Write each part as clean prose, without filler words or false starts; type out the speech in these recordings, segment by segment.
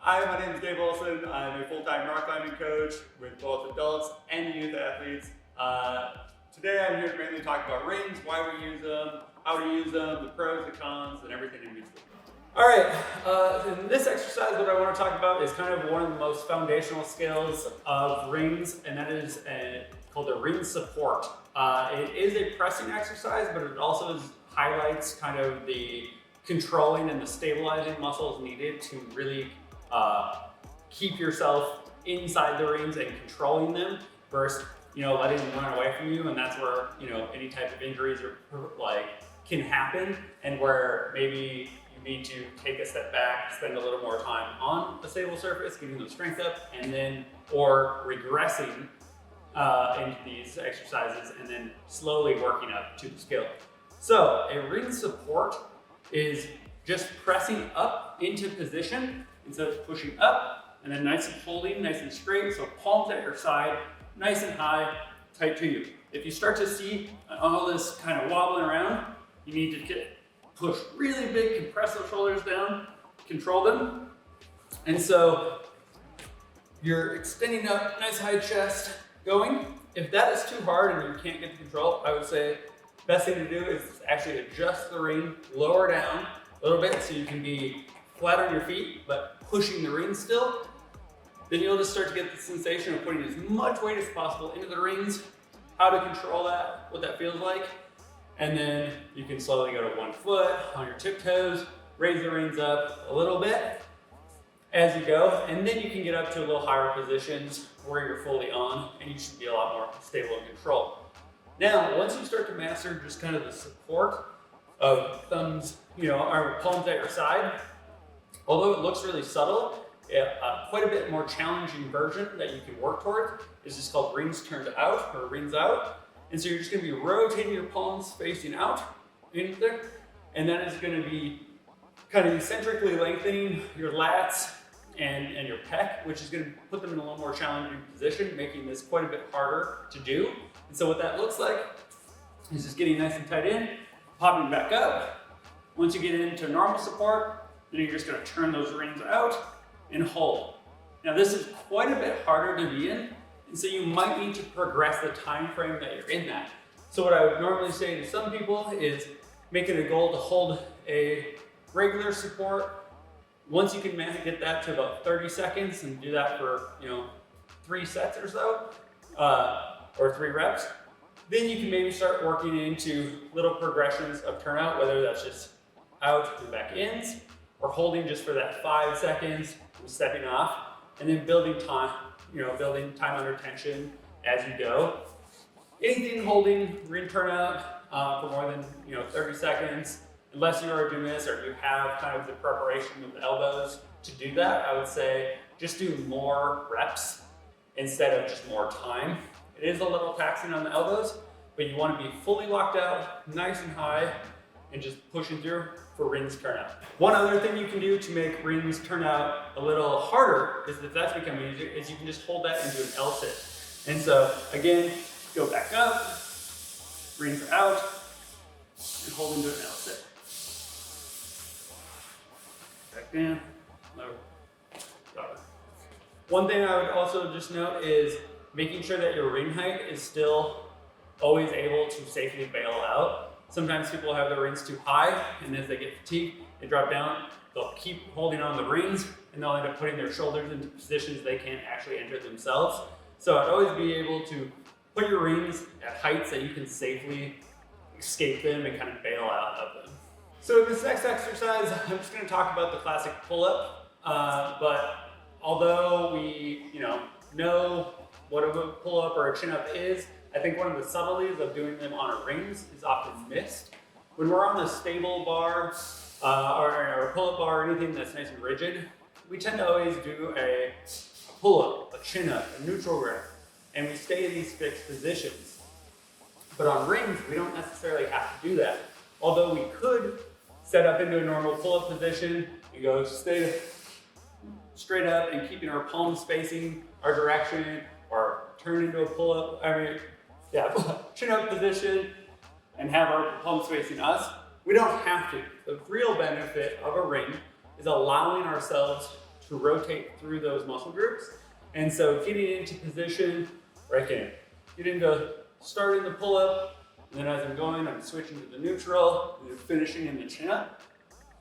Hi, my name is Gabe Olson. I'm a full-time rock climbing coach with both adults and youth athletes. Today I'm here to mainly talk about rings, why we use them, how to use them, the pros, the cons, and everything in between. All right, in this exercise, what I want to talk about is kind of one of the most foundational skills of rings, and that is called a ring support. It is a pressing exercise, but it also highlights kind of the controlling and the stabilizing muscles needed to really keep yourself inside the rings and controlling them versus letting them run away from you, and that's where any type of injuries can happen, and where maybe you need to take a step back, spend a little more time on a stable surface, getting the strength up, and then or regressing into these exercises and then slowly working up to the skill. So a ring support is just pressing up into position instead of pushing up, and then nice and holding, nice and straight, so palms at your side, nice and high, tight to you. If you start to see all this kind of wobbling around, you need to push really big, compress those shoulders down, control them. And so you're extending up, nice high chest going. If that is too hard and you can't get the control, I would say best thing to do is actually adjust the ring, lower down a little bit so you can be flat on your feet, but pushing the ring still. Then you'll just start to get the sensation of putting as much weight as possible into the rings, how to control that, what that feels like. And then you can slowly go to 1 foot on your tiptoes, raise the rings up a little bit as you go, and then you can get up to a little higher positions where you're fully on, and you should be a lot more stable and controlled. Now, once you start to master just kind of the support of thumbs, or palms at your side, although it looks really subtle, quite a bit more challenging version that you can work towards is just called rings turned out or rings out. And so you're just going to be rotating your palms facing out into there, and that is going to be kind of eccentrically lengthening your lats and your pec, which is going to put them in a little more challenging position, making this quite a bit harder to do. And so what that looks like is just getting nice and tight in, popping back up. Once you get into normal support, then you're just going to turn those rings out and hold. Now this is quite a bit harder to be in, and so you might need to progress the time frame that you're in that. So what I would normally say to some people is make it a goal to hold a regular support. Once you can get that to about 30 seconds and do that for 3 sets or so, or 3 reps, then you can maybe start working into little progressions of turnout, whether that's just out and back ins, or holding just for that 5 seconds, stepping off, and then building time under tension as you go. Anything holding ring turnout for more than 30 seconds, unless you are doing this or you have kind of the preparation of the elbows to do that, I would say just do more reps instead of just more time. It is a little taxing on the elbows, but you want to be fully locked out, nice and high, and just pushing through for rings turnout. One other thing you can do to make rings turn out a little harder is if that's becoming easier, is you can just hold that into an L sit. And so again, go back up, rings out, and hold into an L sit. Back down, lower. One thing I would also just note is making sure that your ring height is still always able to safely bail out. Sometimes people have their rings too high, and as they get fatigued, they drop down. They'll keep holding on the rings, and they'll end up putting their shoulders into positions they can't actually enter themselves. So I'd always be able to put your rings at heights that you can safely escape them and kind of bail out of them. So in this next exercise, I'm just going to talk about the classic pull-up, but although we know what a pull-up or a chin-up is, I think one of the subtleties of doing them on a rings is often missed. When we're on a stable bar or a pull-up bar or anything that's nice and rigid, we tend to always do a pull-up, a chin-up, a neutral grip, and we stay in these fixed positions. But on rings, we don't necessarily have to do that. Although we could set up into a normal pull-up position and go stay straight up and keeping our palms facing our direction, or turn into a pull-up, chin-up position and have our palms facing us. We don't have to. The real benefit of a ring is allowing ourselves to to rotate through those muscle groups. And so getting into position where I can get into starting the pull-up, and then as I'm going, I'm switching to the neutral, and then finishing in the chin-up.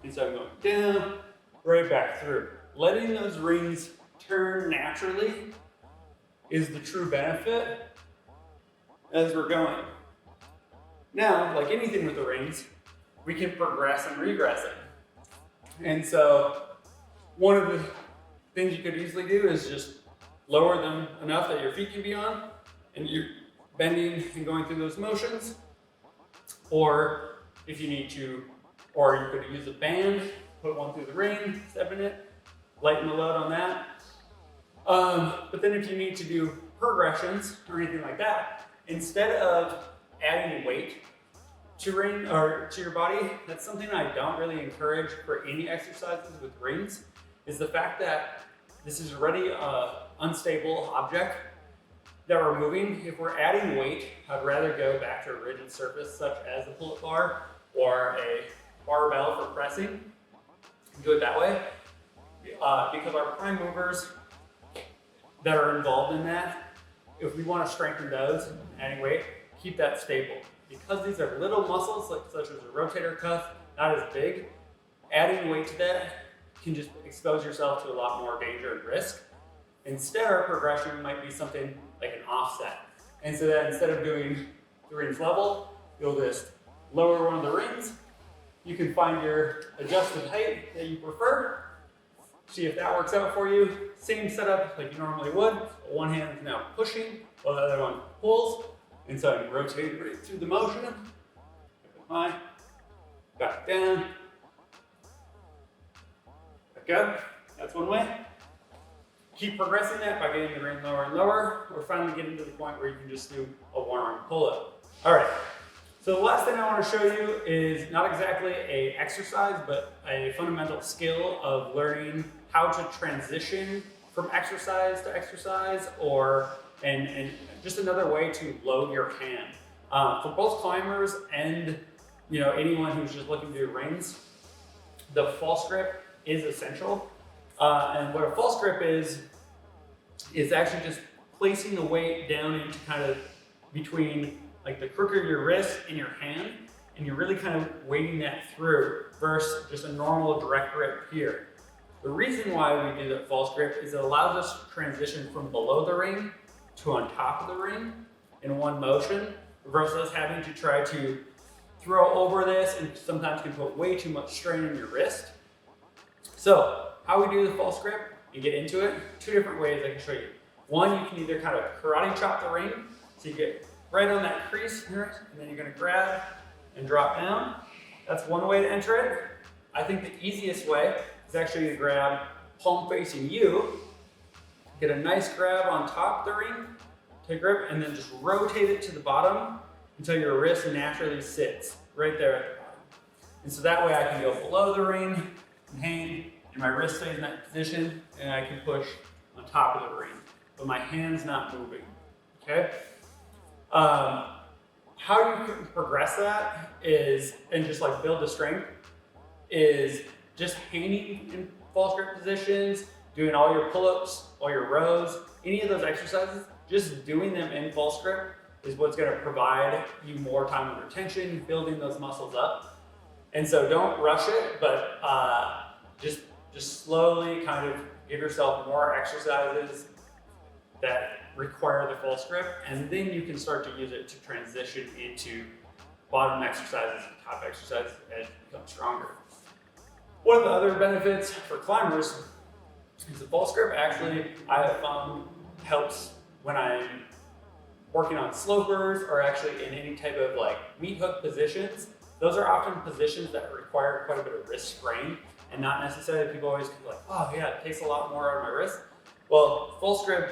And so I'm going down, right back through. Letting those rings turn naturally is the true benefit as we're going. Now, like anything with the rings, we can progress and regress it. And so one of the things you could easily do is just lower them enough that your feet can be on, and you're bending and going through those motions. Or if you need to, or you could use a band, put one through the ring, step in it, lighten the load on that. But then if you need to do progressions or anything like that, instead of adding weight to ring or to your body, that's something I don't really encourage for any exercises with rings, is the fact that this is already an unstable object that we're moving. If we're adding weight, I'd rather go back to a rigid surface such as a pull-up bar or a barbell for pressing. Do it that way. Because our prime movers that are involved in that, if we want to strengthen those, adding weight, keep that stable. Because these are little muscles, such as a rotator cuff, not as big, adding weight to that can just expose yourself to a lot more danger and risk. Instead, our progression might be something like an offset. And so that instead of doing the rings level, you'll just lower one of the rings. You can find your adjusted height that you prefer. See if that works out for you. Same setup like you normally would. One hand is now pushing, while the other one pulls. And so I'm rotating right through the motion. High, back down, back up. That's one way. Keep progressing that by getting the ring lower and lower. We're finally getting to the point where you can just do a one-arm pull-up. All right. So the last thing I want to show you is not exactly an exercise, but a fundamental skill of learning how to transition from exercise to exercise, and just another way to load your hand. For both climbers and anyone who's just looking to do rings, the false grip is essential. And what a false grip is actually just placing the weight down into kind of between like the crook of your wrist and your hand, and you're really kind of weighting that through versus just a normal direct grip here. The reason why we do that false grip is it allows us to transition from below the ring to on top of the ring in one motion versus having to try to throw over this, and sometimes can put way too much strain on your wrist. So how we do the false grip and get into it, two different ways I can show you. One, you can either kind of karate chop the ring, so you get right on that crease here, and then you're gonna grab and drop down. That's one way to enter it. I think the easiest way is actually to grab palm facing you, get a nice grab on top of the ring, take grip, and then just rotate it to the bottom until your wrist naturally sits right there at the bottom. And so that way I can go below the ring and hang, and my wrist stays in that position, and I can push on top of the ring, but my hand's not moving, okay? How you can progress that is, and just like build the strength, is just hanging in false grip positions, doing all your pull-ups, all your rows, any of those exercises, just doing them in false grip is what's gonna provide you more time under tension, building those muscles up. And so don't rush it, but just slowly kind of give yourself more exercises that require the false grip, and then you can start to use it to transition into bottom exercises and top exercises as you become stronger. One of the other benefits for climbers is the false grip actually I have found helps when I'm working on slopers or actually in any type of like meat hook positions. Those are often positions that require quite a bit of wrist strain, and not necessarily people always like, oh yeah, it takes a lot more out of my wrist. Well, false grip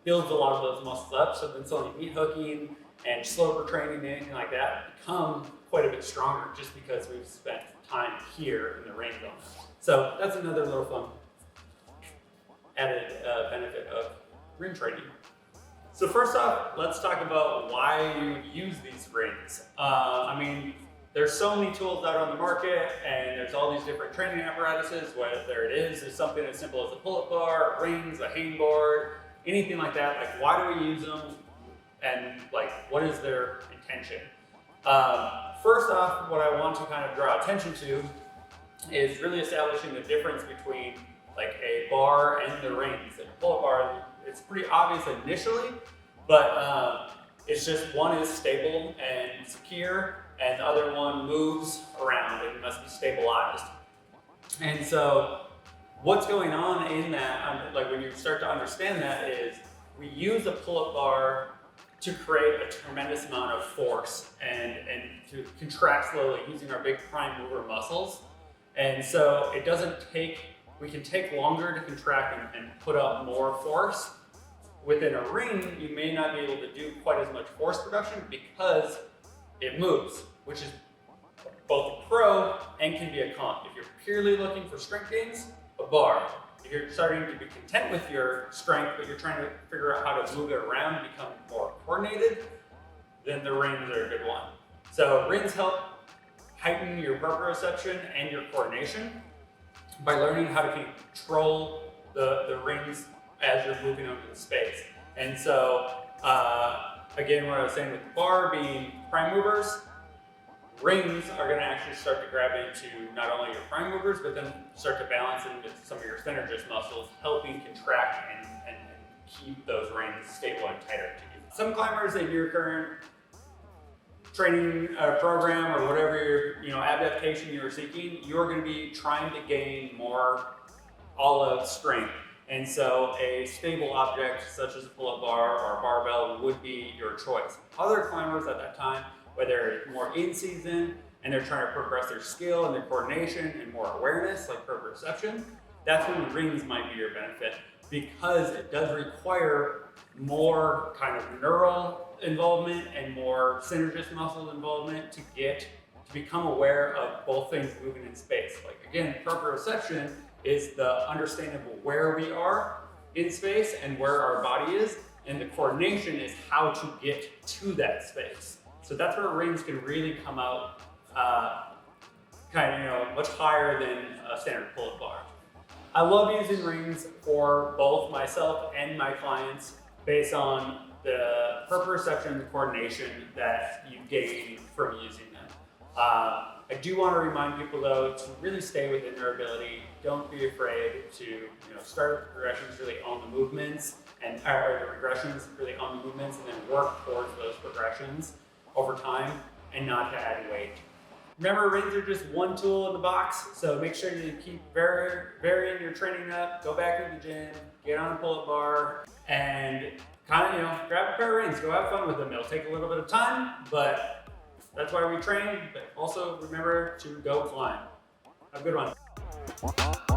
builds a lot of those muscles up, so then suddenly meat hooking and sloper training and anything like that become quite a bit stronger just because we've spent time here in the range on them. So that's another little fun added benefit of ring training. So first off, let's talk about why you use these rings. I mean, there's so many tools out on the market, and there's all these different training apparatuses, whether it is something as simple as a pull-up bar, rings, a hangboard, anything like that. Like, why do we use them? And like, what is their intention? First off, what I want to kind of draw attention to is really establishing the difference between like a bar and the rings. And a pull-up bar, it's pretty obvious initially, but it's just one is stable and secure, and the other one moves around and must be stabilized. And so what's going on in that, like when you start to understand that, is we use a pull-up bar to create a tremendous amount of force and to contract slowly using our big prime mover muscles. And so it doesn't take, we can take longer to contract and put up more force. Within a ring, you may not be able to do quite as much force production because it moves, which is both a pro and can be a con. If you're purely looking for strength gains, a bar. If you're starting to be content with your strength, but you're trying to figure out how to move it around and become more coordinated, then the rings are a good one. So rings help heighten your proprioception and your coordination by learning how to control the rings as you're moving over the space. And so, again, what I was saying with the bar being prime movers, rings are going to actually start to grab into not only your prime movers, but then start to balance into some of your synergist muscles, helping contract and keep those rings stable and tighter to you. Some climbers in your current training program or whatever adaptation you're seeking, you're going to be trying to gain more all-out strength. And so a stable object such as a pull-up bar or a barbell would be your choice. Other climbers at that time, whether it's more in season and they're trying to progress their skill and their coordination and more awareness, like proprioception, that's when rings might be your benefit, because it does require more kind of neural involvement and more synergist muscle involvement to become aware of both things moving in space. Like again, proprioception is the understanding of where we are in space and where our body is, and the coordination is how to get to that space. So that's where rings can really come out much higher than a standard pull-up bar. I love using rings for both myself and my clients based on the proprioception and the coordination that you gain from using them. I do want to remind people though to really stay within their ability. Don't be afraid to start the progressions, really own the movements, or the regressions, really own the movements, and then work towards those progressions over time and not to add weight. Remember, rings are just one tool in the box, so make sure you keep varying your training up, go back to the gym, get on a pull-up bar, and grab a pair of rings, go have fun with them. It'll take a little bit of time, but that's why we train. But also remember to go climb. Have a good one.